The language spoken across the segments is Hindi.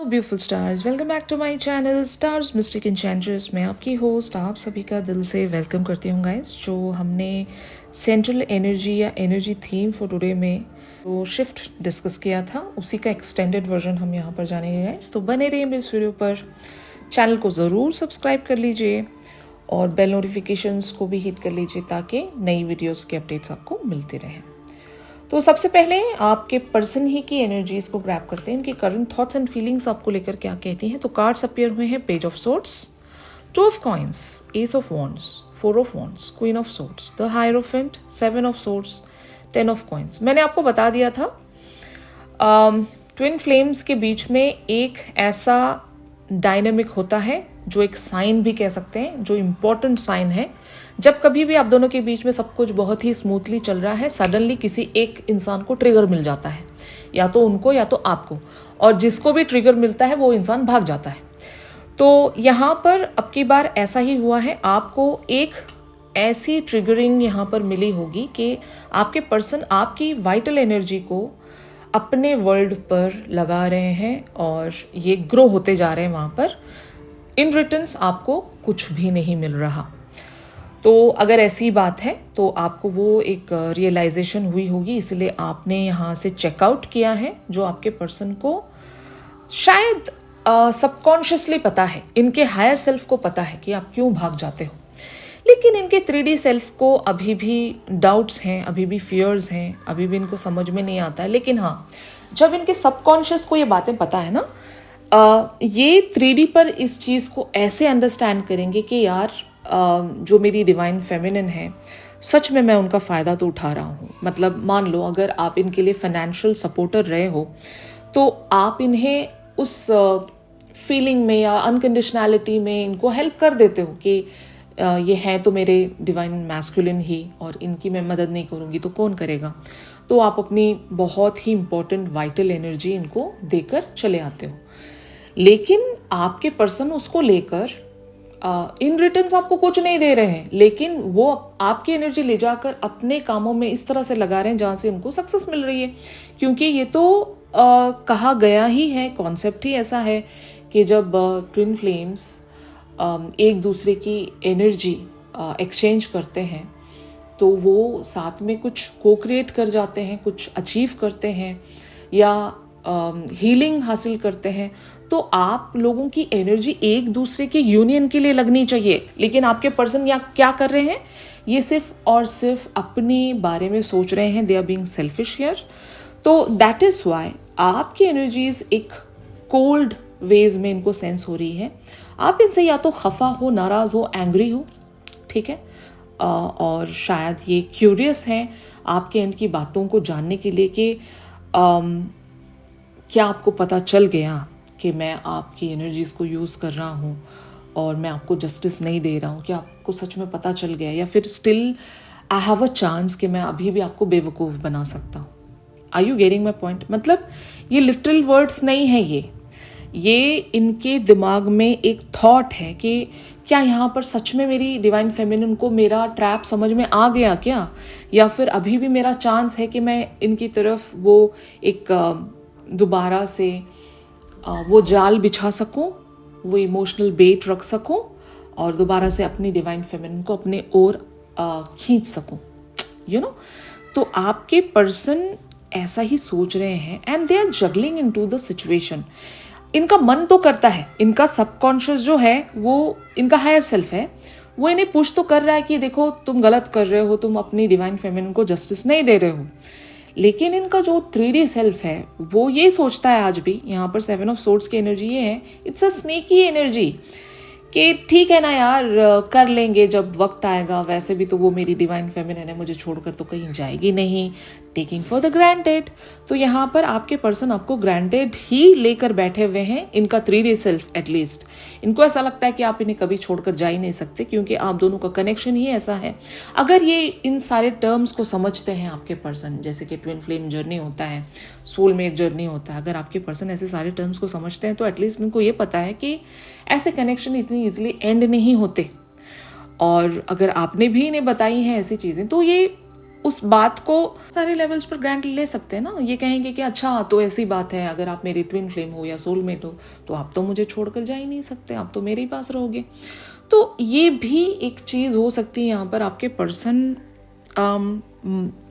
Beautiful stars, welcome back to my channel stars mystic enchantress. मैं आपकी होस्ट आप सभी का दिल से वेलकम करती हूँ गाइस। जो हमने सेंट्रल एनर्जी या एनर्जी थीम फॉर टुडे में जो शिफ्ट डिस्कस किया था, उसी का एक्सटेंडेड वर्जन हम यहाँ पर जानेंगे गाइस। तो बने रहिए मेरे इस वीडियो पर, चैनल को ज़रूर सब्सक्राइब कर लीजिए और बेल नोटिफिकेशंस को भी हिट कर लीजिए ताकि नई वीडियोज़ के अपडेट्स आपको मिलते रहें। तो सबसे पहले आपके पर्सन ही की एनर्जीज को ग्रैब करते हैं, इनके करंट थॉट्स एंड फीलिंग्स आपको लेकर क्या कहती हैं। तो कार्ड्स अपीयर हुए हैं, page of swords, two of coins, S of wands, four of wands, queen of swords, the hierophant, seven of swords, ten of coins. मैंने आपको बता दिया था ट्विन फ्लेम्स के बीच में एक ऐसा डायनेमिक होता है जो एक साइन भी कह सकते हैं, जो इम्पोर्टेंट साइन है। जब कभी भी आप दोनों के बीच में सब कुछ बहुत ही स्मूथली चल रहा है, सडनली किसी एक इंसान को ट्रिगर मिल जाता है, या तो उनको या तो आपको, और जिसको भी ट्रिगर मिलता है वो इंसान भाग जाता है। तो यहाँ पर अब की बार ऐसा ही हुआ है, आपको एक ऐसी ट्रिगरिंग यहाँ पर मिली होगी कि आपके पर्सन आपकी वाइटल एनर्जी को अपने वर्ल्ड पर लगा रहे हैं और ये ग्रो होते जा रहे हैं वहाँ पर। इन रिटर्न्स आपको कुछ भी नहीं मिल रहा। तो अगर ऐसी बात है तो आपको वो एक रियलाइजेशन हुई होगी, इसलिए आपने यहाँ से चेकआउट किया है। जो आपके पर्सन को शायद सबकॉन्शियसली पता है, इनके हायर सेल्फ को पता है कि आप क्यों भाग जाते हो, लेकिन इनके 3D सेल्फ को अभी भी डाउट्स हैं, अभी भी फियर्स हैं, अभी भी इनको समझ में नहीं आता है। लेकिन हाँ, जब इनके सबकॉन्शियस को ये बातें पता है ना, ये 3D पर इस चीज़ को ऐसे अंडरस्टैंड करेंगे कि यार जो मेरी डिवाइन फेमिनिन है, सच में मैं उनका फ़ायदा तो उठा रहा हूँ। मतलब मान लो अगर आप इनके लिए फाइनेंशियल सपोर्टर रहे हो तो आप इन्हें उस फीलिंग में या अनकंडीशनैलिटी में इनको हेल्प कर देते हो कि ये हैं तो मेरे डिवाइन मैस्कुलिन ही, और इनकी मैं मदद नहीं करूँगी तो कौन करेगा। तो आप अपनी बहुत ही इम्पोर्टेंट वाइटल एनर्जी इनको देकर चले आते हो, लेकिन आपके पर्सन उसको लेकर इन रिटर्न्स आपको कुछ नहीं दे रहे हैं, लेकिन वो आपकी एनर्जी ले जाकर अपने कामों में इस तरह से लगा रहे हैं जहाँ से उनको सक्सेस मिल रही है। क्योंकि ये तो कहा गया ही है, कॉन्सेप्ट ही ऐसा है कि जब ट्विन फ्लेम्स एक दूसरे की एनर्जी एक्सचेंज करते हैं तो वो साथ में कुछ को क्रिएट कर जाते हैं, कुछ अचीव करते हैं या हीलिंग हासिल करते हैं। तो आप लोगों की एनर्जी एक दूसरे के यूनियन के लिए लगनी चाहिए, लेकिन आपके पर्सन यहाँ क्या कर रहे हैं, ये सिर्फ और सिर्फ अपने बारे में सोच रहे हैं। They are being selfish here. तो दैट इज वाई आपकी एनर्जीज एक कोल्ड वेज में इनको सेंस हो रही है। आप इनसे या तो खफा हो, नाराज हो, एंग्री हो, ठीक है, और शायद ये क्यूरियस हैं आपके एंड की बातों को जानने के लिए कि क्या आपको पता चल गया कि मैं आपकी एनर्जीज को यूज़ कर रहा हूँ और मैं आपको जस्टिस नहीं दे रहा हूँ। क्या आपको सच में पता चल गया, या फिर still I have a chance कि मैं अभी भी आपको बेवकूफ़ बना सकता हूँ। Are you getting my point? मतलब ये लिटरल वर्ड्स नहीं है, ये इनके दिमाग में एक थॉट है कि क्या यहाँ पर सच में मेरी डिवाइन फेमिनिन को मेरा ट्रैप समझ में आ गया क्या, या फिर अभी भी मेरा चांस है कि मैं इनकी तरफ वो एक दोबारा से वो जाल बिछा सकूं, वो इमोशनल बेट रख सकूं और दोबारा से अपनी डिवाइन फेमिनिन को अपने ओर खींच सकूं, यू नो। तो आपके पर्सन ऐसा ही सोच रहे हैं and they are juggling into the situation. इनका मन तो करता है, इनका सबकॉन्शियस जो है वो इनका हायर सेल्फ है, वो इन्हें पुश तो कर रहा है कि देखो तुम गलत कर रहे हो, तुम अपनी डिवाइन फेमिनिन को जस्टिस नहीं दे रहे हो। लेकिन इनका जो 3D सेल्फ है वो ये सोचता है आज भी, यहाँ पर 7 ऑफ सोर्ड्स की एनर्जी ये है, इट्स अ स्नेकी एनर्जी कि ठीक है ना यार, कर लेंगे जब वक्त आएगा, वैसे भी तो वो मेरी डिवाइन फेमिनिन है, मुझे छोड़कर तो कहीं जाएगी नहीं, टेकिंग फॉर द ग्रांटेड। तो यहाँ पर आपके पर्सन आपको ग्रांटेड ही लेकर बैठे हुए हैं, इनका 3D सेल्फ एटलीस्ट। इनको ऐसा लगता है कि आप इन्हें कभी छोड़कर जा ही नहीं सकते, क्योंकि आप दोनों का कनेक्शन ही ऐसा है। अगर ये इन सारे टर्म्स को समझते हैं आपके पर्सन, जैसे कि ट्विन फ्लेम जर्नी होता है, सोलमेट जर्नी होता है, अगर आपके पर्सन ऐसे सारे टर्म्स को समझते हैं तो एटलीस्ट इनको ये पता है कि ऐसे कनेक्शन इतनी ईजिली एंड नहीं होते। और अगर आपने भी इन्हें बताई हैं ऐसी चीज़ें तो ये उस बात को सारे लेवल्स पर ग्रांट ले सकते हैं ना। ये कहेंगे कि अच्छा तो ऐसी बात है, अगर आप मेरी ट्विन फ्लेम हो या सोलमेट हो तो आप तो मुझे छोड़कर जा ही नहीं सकते, आप तो मेरे ही पास रहोगे। तो ये भी एक चीज़ हो सकती है यहाँ पर। आपके पर्सन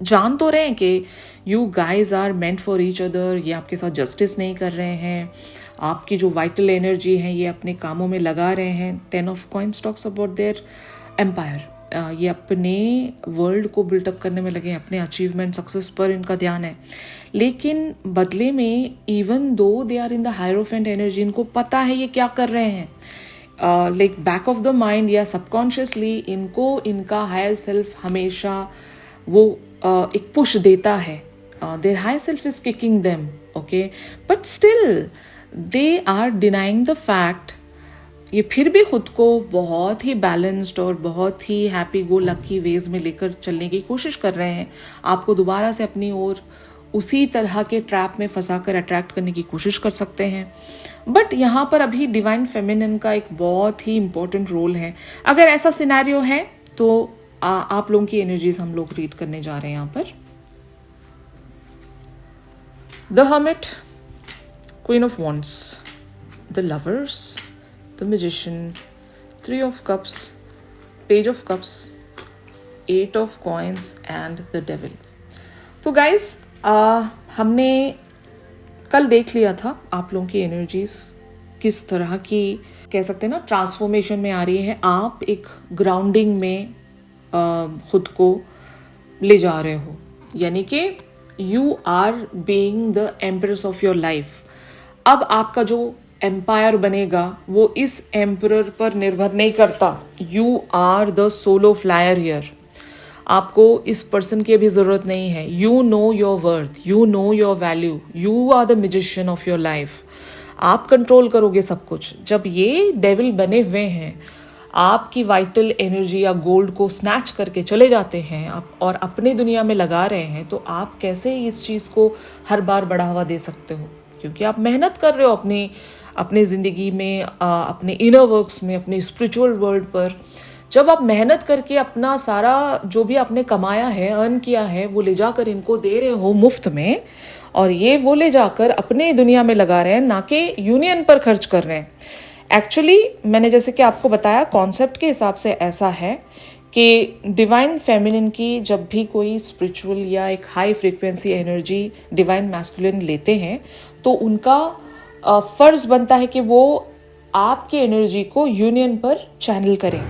जान तो रहे हैं कि you guys are meant for each other, ये आपके साथ जस्टिस नहीं कर रहे हैं, आपकी जो वाइटल एनर्जी है ये अपने कामों में लगा रहे हैं। 10 of coins talks about their empire, ये अपने वर्ल्ड को बिल्टअप करने में लगे, अपने अचीवमेंट सक्सेस पर इनका ध्यान है। लेकिन बदले में even though they are in the hierophant energy, इनको पता है ये क्या कर रहे हैं, like back of the mind या सबकॉन्शियसली इनको इनका हायर सेल्फ हमेशा वो एक पुश देता है। Their higher self is kicking them, okay, but still they are denying the fact. ये फिर भी खुद को बहुत ही बैलेंस्ड और बहुत ही हैप्पी गो लकी वेज में लेकर चलने की कोशिश कर रहे हैं, आपको दोबारा से अपनी ओर उसी तरह के ट्रैप में फंसाकर अट्रैक्ट करने की कोशिश कर सकते हैं। बट यहाँ पर अभी डिवाइन फेमिनिन का एक बहुत ही इंपॉर्टेंट रोल है। अगर ऐसा सिनेरियो है तो आप लोगों की एनर्जीज हम लोग रीड करने जा रहे हैं यहाँ पर। The hermit, queen of wands, the lovers, the magician, 3 of cups, page of cups, 8 of coins and the devil. तो गाइस हमने कल देख लिया था आप लोगों की एनर्जीज किस तरह की, कह सकते हैं ना, ट्रांसफॉर्मेशन में आ रही है। आप एक ग्राउंडिंग में खुद को ले जा रहे हो, यानी कि you are being the empress of your life. अब आपका जो एम्पायर बनेगा वो इस एम्परर पर निर्भर नहीं करता। You are the solo flyer here. आपको इस पर्सन की अभी ज़रूरत नहीं है। You know your worth, you know your value, you are the magician of your life. आप कंट्रोल करोगे सब कुछ। जब ये डेविल बने हुए हैं आपकी वाइटल एनर्जी या गोल्ड को स्नैच करके चले जाते हैं आप और अपनी दुनिया में लगा रहे हैं, तो आप कैसे इस चीज़ को हर बार बढ़ावा दे सकते हो? क्योंकि आप मेहनत कर रहे हो अपनी ज़िंदगी में, अपने इनर वर्क्स में, अपने स्पिरिचुअल वर्ल्ड पर। जब आप मेहनत करके अपना सारा जो भी आपने कमाया है, अर्न किया है, वो ले जाकर इनको दे रहे हो मुफ्त में, और ये वो ले जाकर अपने दुनिया में लगा रहे हैं, ना कि यूनियन पर खर्च कर रहे हैं। एक्चुअली मैंने जैसे कि आपको बताया, कॉन्सेप्ट के हिसाब से ऐसा है कि डिवाइन फेमिनिन की जब भी कोई स्पिरिचुअल या एक high frequency energy divine masculine लेते हैं तो उनका फर्ज बनता है कि वो आपकी एनर्जी को यूनियन पर चैनल करें,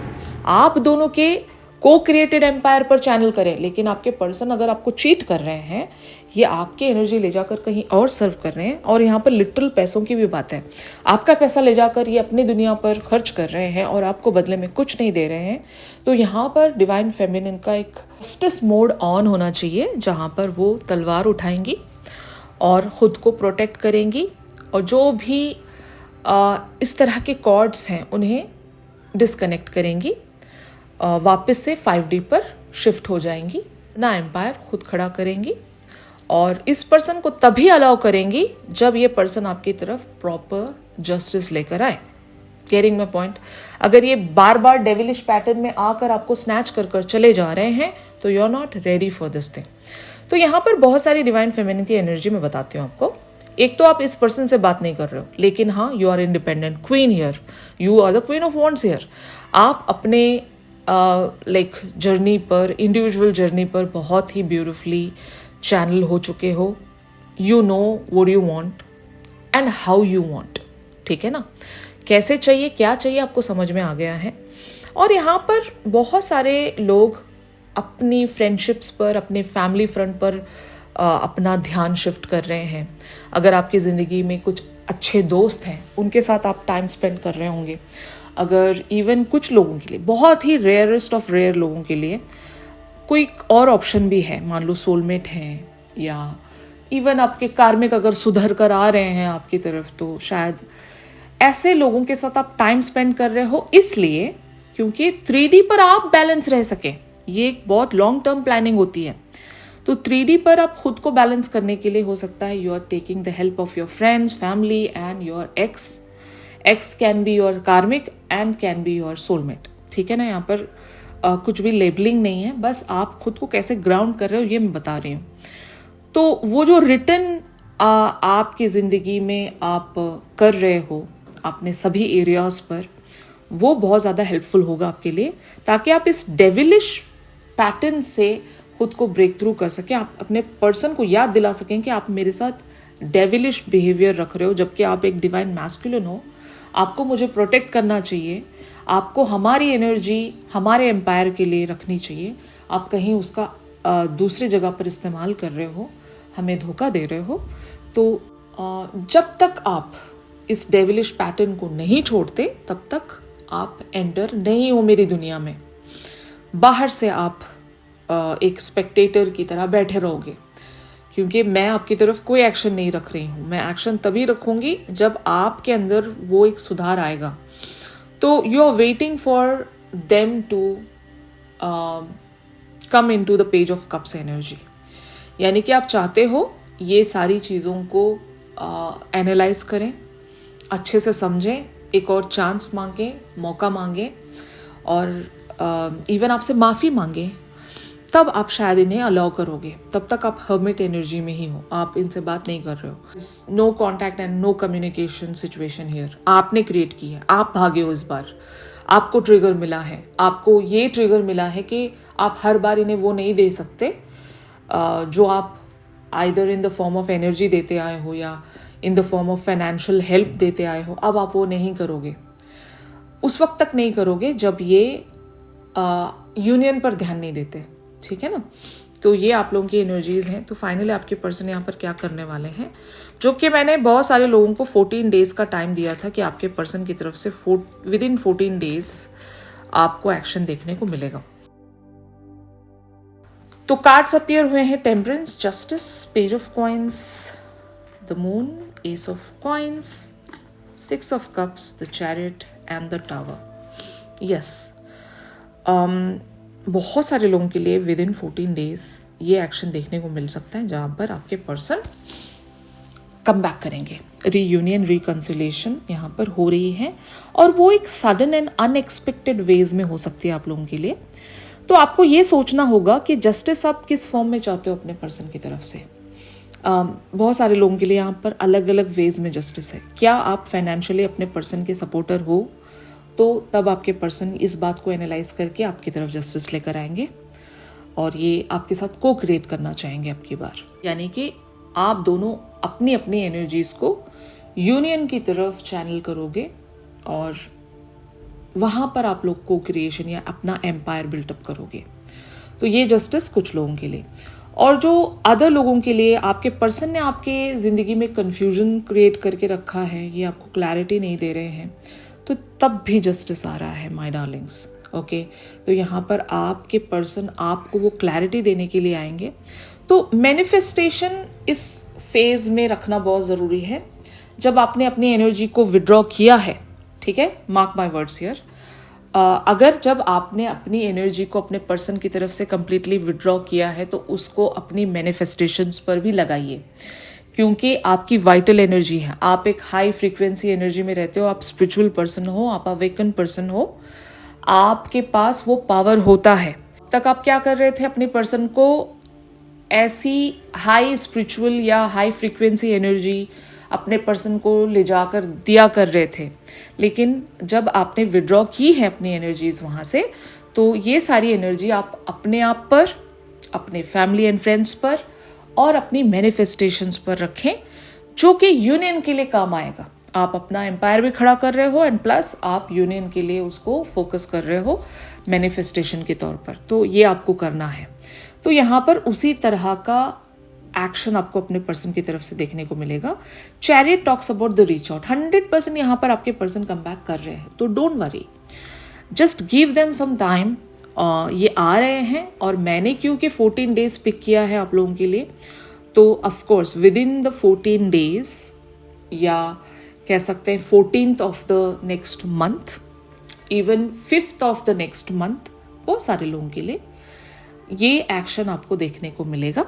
आप दोनों के को क्रिएटेड एम्पायर पर चैनल करें। लेकिन आपके पर्सन अगर आपको चीट कर रहे हैं, ये आपकी एनर्जी ले जाकर कहीं और सर्व कर रहे हैं, और यहाँ पर लिटरल पैसों की भी बात है। आपका पैसा ले जाकर ये अपनी दुनिया पर खर्च कर रहे हैं और आपको बदले में कुछ नहीं दे रहे हैं। तो यहाँ पर डिवाइन फेमिनिन का एक जस्टिस मोड ऑन होना चाहिए, जहाँ पर वो तलवार उठाएंगी और ख़ुद को प्रोटेक्ट करेंगी, और जो भी इस तरह के कॉर्ड्स हैं उन्हें डिस्कनेक्ट करेंगी, वापस से 5D पर शिफ्ट हो जाएंगी, ना एम्पायर खुद खड़ा करेंगी, और इस पर्सन को तभी अलाउ करेंगी जब ये पर्सन आपकी तरफ प्रॉपर जस्टिस लेकर आए। Getting my point? अगर ये बार बार डेविलिश पैटर्न में आकर आपको स्नैच कर चले जा रहे हैं तो you are not ready for this thing. तो यहाँ पर बहुत सारी डिवाइन फेमिनिन की एनर्जी में बताती हूँ आपको। एक तो आप इस पर्सन से बात नहीं कर रहे हो, लेकिन हाँ, you are independent queen here, you are the queen of wands here. आप अपने लाइक जर्नी पर, इंडिविजुअल जर्नी पर बहुत ही ब्यूटिफुली चैनल हो चुके हो। You know what you want and how you want, ठीक है ना? कैसे चाहिए, क्या चाहिए, आपको समझ में आ गया है। और यहाँ पर बहुत सारे लोग अपनी फ्रेंडशिप्स पर, अपने फैमिली फ्रंट पर अपना ध्यान शिफ्ट कर रहे हैं। अगर आपकी ज़िंदगी में कुछ अच्छे दोस्त हैं, उनके साथ आप टाइम स्पेंड कर रहे होंगे। अगर इवन कुछ लोगों के लिए, बहुत ही रेयरेस्ट ऑफ रेयर लोगों के लिए कोई और ऑप्शन भी है, मान लो सोलमेट हैं, या इवन आपके कार्मिक अगर सुधर कर आ रहे हैं आपकी तरफ, तो शायद ऐसे लोगों के साथ आप टाइम स्पेंड कर रहे हो, इसलिए क्योंकि 3D पर आप बैलेंस रह सके। ये एक बहुत लॉन्ग टर्म प्लानिंग होती है। तो 3D पर आप खुद को बैलेंस करने के लिए हो सकता है you are taking the help of your friends, family and your ex can be your karmic and can be your soulmate, ठीक है ना? यहाँ पर कुछ भी लेबलिंग नहीं है, बस आप खुद को कैसे ग्राउंड कर रहे हो ये मैं बता रही हूँ। तो वो जो रिटर्न आपकी ज़िंदगी में आप कर रहे हो अपने सभी एरियाज़ पर, वो बहुत ज़्यादा हेल्पफुल होगा आपके लिए, ताकि आप इस डेविलिश पैटर्न से खुद को ब्रेक थ्रू कर सकें। आप अपने पर्सन को याद दिला सकें कि आप मेरे साथ डेविलिश बिहेवियर रख रहे हो, जबकि आप एक डिवाइन मैस्कुलिन हो। आपको मुझे प्रोटेक्ट करना चाहिए, आपको हमारी एनर्जी हमारे एम्पायर के लिए रखनी चाहिए। आप कहीं उसका दूसरी जगह पर इस्तेमाल कर रहे हो, हमें धोखा दे रहे हो। तो जब तक आप इस डेविलिश पैटर्न को नहीं छोड़ते, तब तक आप एंटर नहीं हो मेरी दुनिया में। बाहर से आप एक स्पेक्टेटर की तरह बैठे रहोगे, क्योंकि मैं आपकी तरफ कोई एक्शन नहीं रख रही हूँ। मैं एक्शन तभी रखूँगी जब आपके अंदर वो एक सुधार आएगा। तो you are waiting for them to come in to the page of cups energy, यानी कि आप चाहते हो ये सारी चीज़ों को एनालाइज करें, अच्छे से समझें, एक और चांस मांगे, मौका मांगे, और इवन आपसे माफ़ी मांगे, तब आप शायद इन्हें अलाउ करोगे। तब तक आप हर्मिट एनर्जी में ही हो, आप इनसे बात नहीं कर रहे हो। No contact and no communication situation here आपने क्रिएट की है। आप भागे हो इस बार, आपको ट्रिगर मिला है, आपको ये ट्रिगर मिला है कि आप हर बार इन्हें वो नहीं दे सकते जो आप either in the form of energy देते आए हो या in the form of financial help देते आए हो। अब आप वो नहीं करोगे, उस वक्त तक नहीं करोगे जब ये यूनियन पर ध्यान नहीं देते, ठीक है ना। तो ये आप लोगों की एनर्जीज हैं। तो फाइनली आपके पर्सन यहाँ पर क्या करने वाले हैं, जो कि मैंने बहुत सारे लोगों को 14 डेज का टाइम दिया था कि आपके पर्सन की तरफ से विदिन 14 डेज आपको एक्शन देखने को मिलेगा। तो कार्ड्स अपीयर हुए हैं, temperance, justice, page of coins, the moon, S of coins, 6 of cups, the chariot and the tower. Yes, बहुत सारे लोगों के लिए विद इन 14 डेज ये एक्शन देखने को मिल सकता है, जहाँ पर आपके पर्सन कम बैक करेंगे। रीयूनियन, रिकंसिलेशन यहाँ पर हो रही है, और वो एक सडन एंड अनएक्सपेक्टेड वेज में हो सकती है आप लोगों के लिए। तो आपको ये सोचना होगा कि जस्टिस आप किस फॉर्म में चाहते हो अपने पर्सन की तरफ से। बहुत सारे लोगों के लिए यहाँ पर अलग अलग वेज में जस्टिस है। क्या आप फाइनेंशियली अपने पर्सन के सपोर्टर हो, तो तब आपके पर्सन इस बात को एनालाइज करके आपकी तरफ जस्टिस लेकर आएंगे, और ये आपके साथ को क्रिएट करना चाहेंगे आपकी बार। यानी कि आप दोनों अपनी अपनी एनर्जीज को यूनियन की तरफ चैनल करोगे, और वहाँ पर आप लोग को क्रिएशन या अपना एम्पायर बिल्टअप करोगे। तो ये जस्टिस कुछ लोगों के लिए। और जो अदर लोगों के लिए आपके पर्सन ने आपके ज़िंदगी में कन्फ्यूजन क्रिएट करके रखा है, ये आपको क्लैरिटी नहीं दे रहे हैं, तो तब भी जस्टिस आ रहा है माय डार्लिंग्स। ओके, तो यहाँ पर आपके पर्सन आपको वो क्लैरिटी देने के लिए आएंगे। तो मैनिफेस्टेशन इस फेज में रखना बहुत ज़रूरी है। जब आपने अपनी एनर्जी को विड्रॉ किया है, ठीक है, मार्क माय वर्ड्स हियर, अगर जब आपने अपनी एनर्जी को अपने पर्सन की तरफ से कंप्लीटली विड्रॉ किया है, तो उसको अपनी मैनिफेस्टेशंस पर भी लगाइए, क्योंकि आपकी वाइटल एनर्जी है। आप एक हाई फ्रीक्वेंसी एनर्जी में रहते हो, आप स्पिरिचुअल पर्सन हो, आप अवेकन पर्सन हो, आपके पास वो पावर होता है। तक आप क्या कर रहे थे, अपने पर्सन को ऐसी हाई स्पिरिचुअल या हाई फ्रीक्वेंसी एनर्जी अपने पर्सन को ले जाकर दिया कर रहे थे। लेकिन जब आपने विड्रॉ की है अपनी एनर्जीज वहाँ से, तो ये सारी एनर्जी आप अपने आप पर, अपने फैमिली एंड फ्रेंड्स पर और अपनी मैनिफेस्टेशंस पर रखें, जो कि यूनियन के लिए काम आएगा। आप अपना एम्पायर भी खड़ा कर रहे हो, एंड प्लस आप यूनियन के लिए उसको फोकस कर रहे हो मैनिफेस्टेशन के तौर पर। तो ये आपको करना है। तो यहाँ पर उसी तरह का एक्शन आपको अपने पर्सन की तरफ से देखने को मिलेगा। Chariot talks about the reach out. 100% यहाँ पर आपके पर्सन कम बैक कर रहे हैं, तो don't worry, just give them some time. ये आ रहे हैं, और मैंने क्योंकि 14 डेज पिक किया है आप लोगों के लिए, तो of course with in the 14 days, या कह सकते हैं 14th of the next month, even 5th of the next month, बहुत सारे लोगों के लिए ये एक्शन आपको देखने को मिलेगा।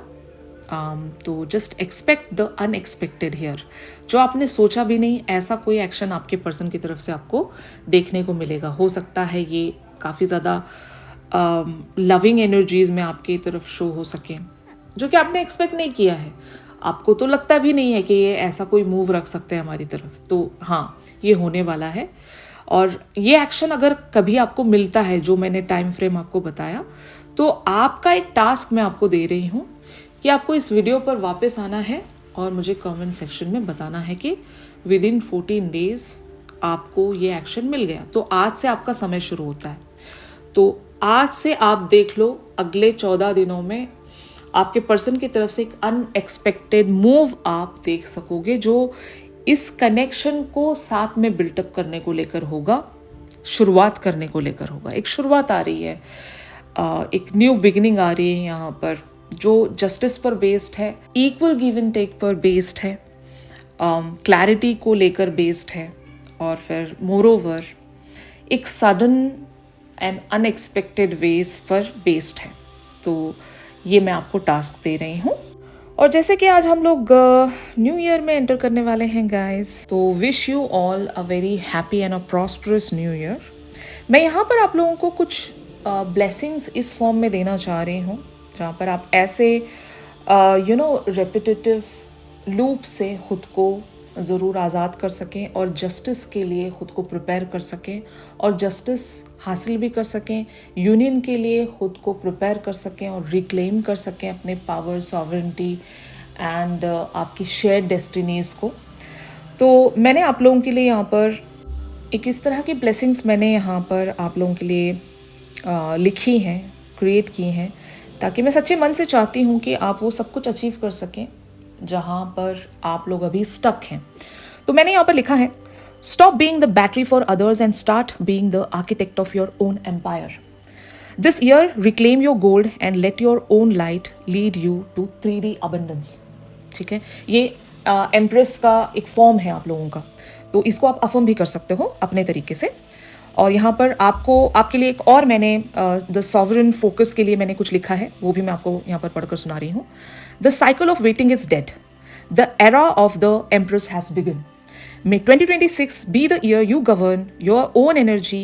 तो just expect the unexpected here. जो आपने सोचा भी नहीं, ऐसा कोई एक्शन आपके पर्सन की तरफ से आपको देखने को मिलेगा। हो सकता है ये काफ़ी ज़्यादा लविंग एनर्जीज में आपकी तरफ शो हो सके, जो कि आपने एक्सपेक्ट नहीं किया है। आपको तो लगता भी नहीं है कि ये ऐसा कोई मूव रख सकते हैं हमारी तरफ। तो हाँ, ये होने वाला है। और ये एक्शन अगर कभी आपको मिलता है, जो मैंने टाइम फ्रेम आपको बताया, तो आपका एक टास्क मैं आपको दे रही हूँ कि आपको इस वीडियो पर वापस आना है और मुझे कमेंट सेक्शन में बताना है कि विद इन 14 डेज आपको ये एक्शन मिल गया। तो आज से आपका समय शुरू होता है। तो आज से आप देख लो, अगले 14 दिनों में आपके पर्सन की तरफ से एक अनएक्सपेक्टेड मूव आप देख सकोगे, जो इस कनेक्शन को साथ में बिल्टअप करने को लेकर होगा, शुरुआत करने को लेकर होगा। एक शुरुआत आ रही है, एक न्यू बिगिनिंग आ रही है यहाँ पर, जो जस्टिस पर बेस्ड है, इक्वल गिव एंड टेक पर बेस्ड है, क्लैरिटी को लेकर बेस्ड है, और फिर मोरोवर एक सडन एंड अनएक्सपेक्टेड वेज पर बेस्ड है। तो ये मैं आपको टास्क दे रही हूँ। और जैसे कि आज हम लोग न्यू ईयर में एंटर करने वाले हैं गाइस, तो wish you all a very happy and a prosperous new year. मैं यहाँ पर आप लोगों को कुछ ब्लेसिंग्स इस फॉर्म में देना चाह रही हूँ, जहाँ पर आप ऐसे रेपिटेटिव लूप से खुद को ज़रूर आज़ाद कर सकें और जस्टिस के लिए खुद को प्रिपेयर कर सकें और जस्टिस हासिल भी कर सकें, यूनियन के लिए खुद को प्रिपेयर कर सकें और रिक्लेम कर सकें अपने पावर, सॉवरेंटी एंड आपकी शेयर्ड डेस्टिनीज़ को। तो मैंने आप लोगों के लिए यहाँ पर एक इस तरह की ब्लेसिंग्स मैंने यहाँ पर आप लोगों के लिए लिखी हैं, क्रिएट की हैं, ताकि मैं सच्चे मन से चाहती हूँ कि आप वो सब कुछ अचीव कर सकें जहाँ पर आप लोग अभी स्टक हैं। तो मैंने यहाँ पर लिखा है, stop being the battery for others and start being the architect of your own empire. This year reclaim your gold and let your own light lead you to 3D abundance. ठीक है, ये एम्प्रेस का एक फॉर्म है आप लोगों का, तो इसको आप अफर्म भी कर सकते हो अपने तरीके से। और यहाँ पर आपके लिए एक और मैंने द सॉवरेन फोकस के लिए मैंने कुछ लिखा है, वो भी मैं आपको यहाँ पर पढ़कर सुना रही हूँ। The cycle of waiting is dead, the era of the empress has begin. May 2026 be the year you govern your own energy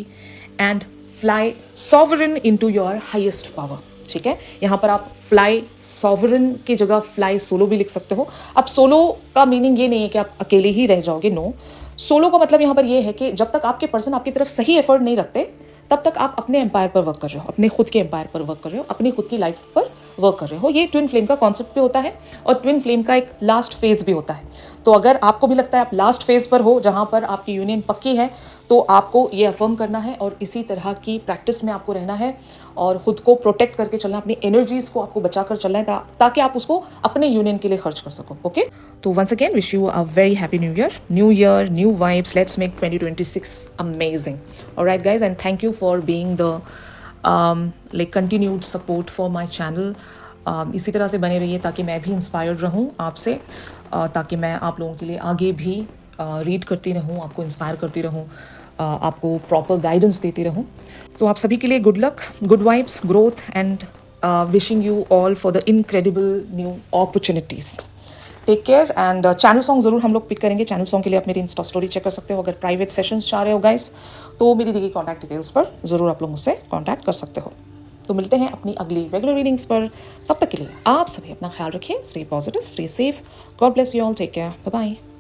and fly sovereign into your highest power। ठीक है, यहाँ पर आप फ्लाई सॉवरन की जगह फ्लाई सोलो भी लिख सकते हो। अब सोलो का मीनिंग ये नहीं है कि आप अकेले ही रह जाओगे, नो। सोलो का मतलब यहाँ पर ये है कि जब तक आपके पर्सन आपकी तरफ सही एफर्ट नहीं रखते, तब तक आप अपने एम्पायर पर वर्क कर रहे हो, अपने खुद के एम्पायर पर वर्क कर रहे हो, अपनी खुद की लाइफ पर वर्क कर रहे हो। ये ट्विन फ्लेम का कॉन्सेप्ट भी होता है और ट्विन फ्लेम का एक लास्ट फेज भी होता है। तो अगर आपको भी लगता है आप लास्ट फेज पर हो, जहाँ पर आपकी यूनियन पक्की है, तो आपको ये अफर्म करना है और इसी तरह की प्रैक्टिस में आपको रहना है और खुद को प्रोटेक्ट करके चलना, अपनी एनर्जीज को आपको बचा कर चलना है, ताकि आप उसको अपने यूनियन के लिए खर्च कर सको। ओके, तो once again wish you a very happy new year, new vibes. Let's make 2026 amazing. Alright guys, and thank you for being the continued support for my channel. इसी तरह से बने रहिए ताकि मैं भी इंस्पायर्ड रहूँ आपसे, ताकि मैं आप लोगों के लिए आगे भी रीड करती रहूँ, आपको इंस्पायर करती रहूँ, आपको प्रॉपर गाइडेंस देती रहूँ। तो आप सभी के लिए good luck, good vibes, growth and wishing you all for the incredible new opportunities. Take care and channel song ज़रूर हम लोग पिक करेंगे। चैनल सॉन्ग के लिए आप मेरी इंस्टा स्टोरी चेक कर सकते हो। अगर प्राइवेट सेशंस चाह रहे हो गाइस, तो मेरी दी गई कॉन्टैक्ट डिटेल्स पर ज़रूर आप लोग मुझसे कॉन्टैक्ट कर सकते हो। तो मिलते हैं अपनी अगली रेगुलर रीडिंग्स पर। तब तक के लिए आप सभी अपना ख्याल रखिए। Stay positive, stay safe, God bless you all, take care, bye bye.